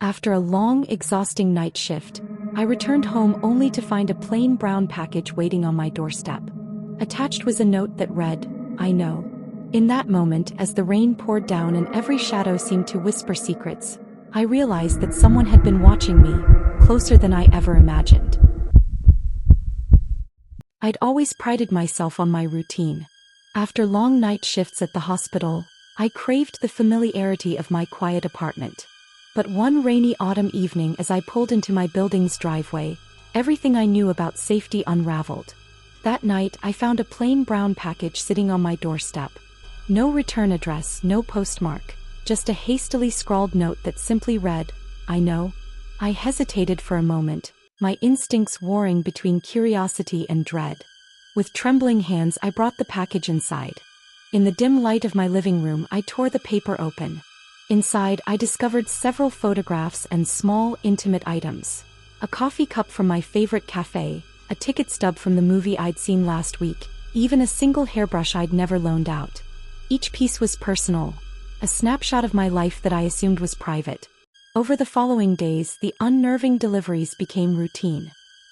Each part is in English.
After a long, exhausting night shift, I returned home only to find a plain brown package waiting on my doorstep. Attached was a note that read, "I know." In that moment, as the rain poured down and every shadow seemed to whisper secrets, I realized that someone had been watching me, closer than I ever imagined. I'd always prided myself on my routine. After long night shifts at the hospital, I craved the familiarity of my quiet apartment. But one rainy autumn evening, as I pulled into my building's driveway, everything I knew about safety unraveled. That night, I found a plain brown package sitting on my doorstep. No return address, no postmark, just a hastily scrawled note that simply read, "I know." I hesitated for a moment, my instincts warring between curiosity and dread. With trembling hands, I brought the package inside. In the dim light of my living room, I tore the paper open. Inside, I discovered several photographs and small, intimate items. A coffee cup from my favorite cafe, a ticket stub from the movie I'd seen last week, even a single hairbrush I'd never loaned out. Each piece was personal, a snapshot of my life that I assumed was private. Over the following days, the unnerving deliveries became routine.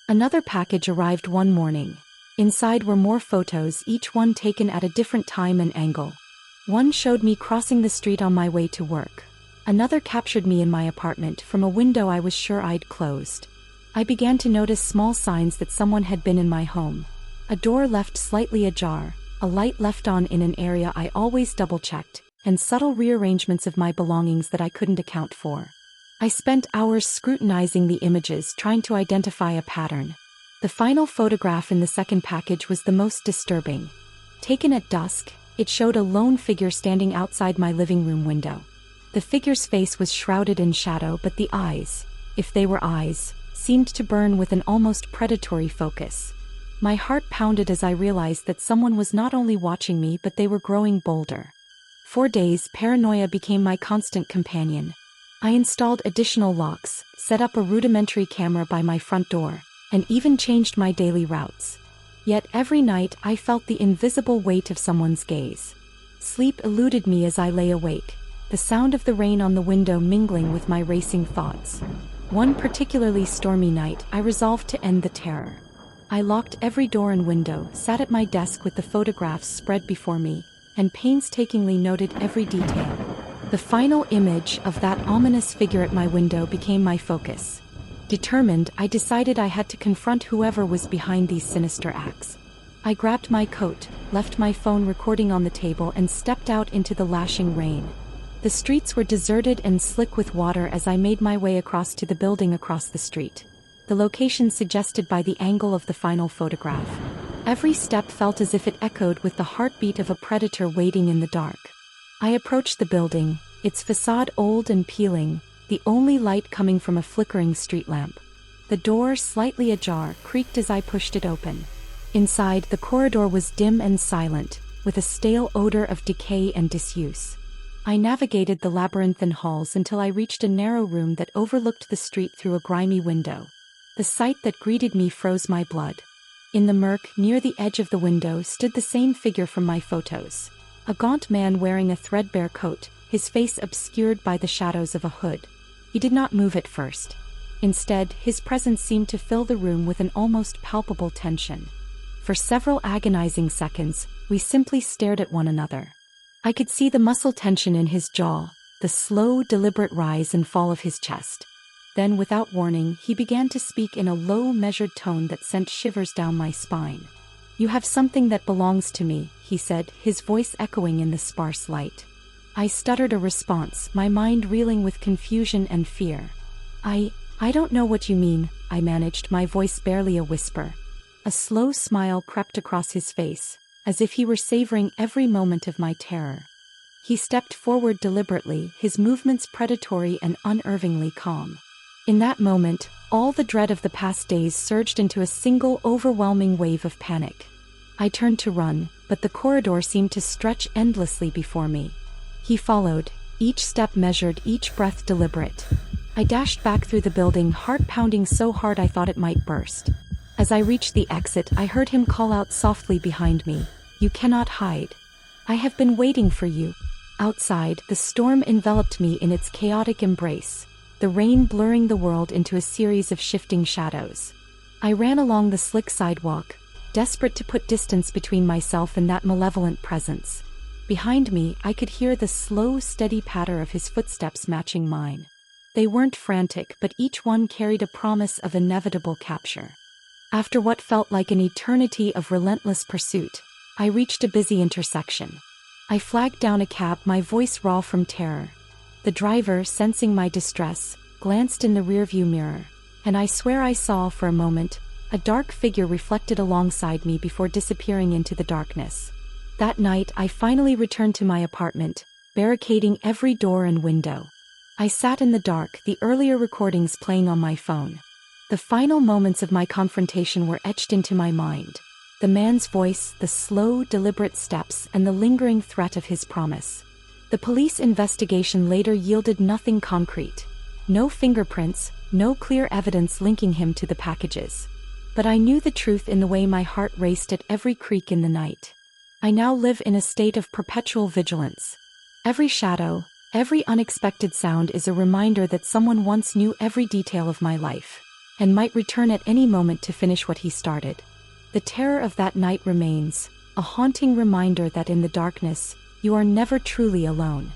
Another package arrived one morning. Inside were more photos, each one taken at a different time and angle. One showed me crossing the street on my way to work. Another captured me in my apartment from a window I was sure I'd closed. I began to notice small signs that someone had been in my home. A door left slightly ajar, a light left on in an area I always double-checked, and subtle rearrangements of my belongings that I couldn't account for. I spent hours scrutinizing the images, trying to identify a pattern. The final photograph in the second package was the most disturbing. Taken at dusk, it showed a lone figure standing outside my living room window. The figure's face was shrouded in shadow, but the eyes, if they were eyes, seemed to burn with an almost predatory focus. My heart pounded as I realized that someone was not only watching me, but they were growing bolder. For days, paranoia became my constant companion. I installed additional locks, set up a rudimentary camera by my front door, and even changed my daily routes. Yet every night I felt the invisible weight of someone's gaze. Sleep eluded me as I lay awake, the sound of the rain on the window mingling with my racing thoughts. One particularly stormy night, I resolved to end the terror. I locked every door and window, sat at my desk with the photographs spread before me, and painstakingly noted every detail. The final image of that ominous figure at my window became my focus. Determined, I decided I had to confront whoever was behind these sinister acts. I grabbed my coat, left my phone recording on the table, and stepped out into the lashing rain. The streets were deserted and slick with water as I made my way across to the building across the street, the location suggested by the angle of the final photograph. Every step felt as if it echoed with the heartbeat of a predator waiting in the dark. I approached the building, its facade old and peeling, the only light coming from a flickering street lamp. The door, slightly ajar, creaked as I pushed it open. Inside, the corridor was dim and silent, with a stale odor of decay and disuse. I navigated the labyrinthine halls until I reached a narrow room that overlooked the street through a grimy window. The sight that greeted me froze my blood. In the murk, near the edge of the window, stood the same figure from my photos. A gaunt man wearing a threadbare coat, his face obscured by the shadows of a hood. He did not move at first. Instead, his presence seemed to fill the room with an almost palpable tension. For several agonizing seconds, we simply stared at one another. I could see the muscle tension in his jaw, the slow, deliberate rise and fall of his chest. Then, without warning, he began to speak in a low, measured tone that sent shivers down my spine. "You have something that belongs to me," he said, his voice echoing in the sparse light. I stuttered a response, my mind reeling with confusion and fear. I don't know what you mean," I managed, my voice barely a whisper. A slow smile crept across his face, as if he were savoring every moment of my terror. He stepped forward deliberately, his movements predatory and unnervingly calm. In that moment, all the dread of the past days surged into a single overwhelming wave of panic. I turned to run, but the corridor seemed to stretch endlessly before me. He followed, each step measured, each breath deliberate. I dashed back through the building, heart pounding so hard I thought it might burst. As I reached the exit, I heard him call out softly behind me, "You cannot hide. I have been waiting for you." Outside, the storm enveloped me in its chaotic embrace. the rain blurring the world into a series of shifting shadows. I ran along the slick sidewalk, desperate to put distance between myself and that malevolent presence. Behind me, I could hear the slow, steady patter of his footsteps matching mine. They weren't frantic, but each one carried a promise of inevitable capture. After what felt like an eternity of relentless pursuit, I reached a busy intersection. I flagged down a cab, my voice raw from terror. The driver, sensing my distress, glanced in the rearview mirror, and I swear I saw, for a moment, a dark figure reflected alongside me before disappearing into the darkness. That night, I finally returned to my apartment, barricading every door and window. I sat in the dark, the earlier recordings playing on my phone. The final moments of my confrontation were etched into my mind. The man's voice, the slow, deliberate steps, and the lingering threat of his promise. The police investigation later yielded nothing concrete. No fingerprints, no clear evidence linking him to the packages. But I knew the truth in the way my heart raced at every creak in the night. I now live in a state of perpetual vigilance. Every shadow, every unexpected sound is a reminder that someone once knew every detail of my life, and might return at any moment to finish what he started. The terror of that night remains, a haunting reminder that in the darkness, you are never truly alone.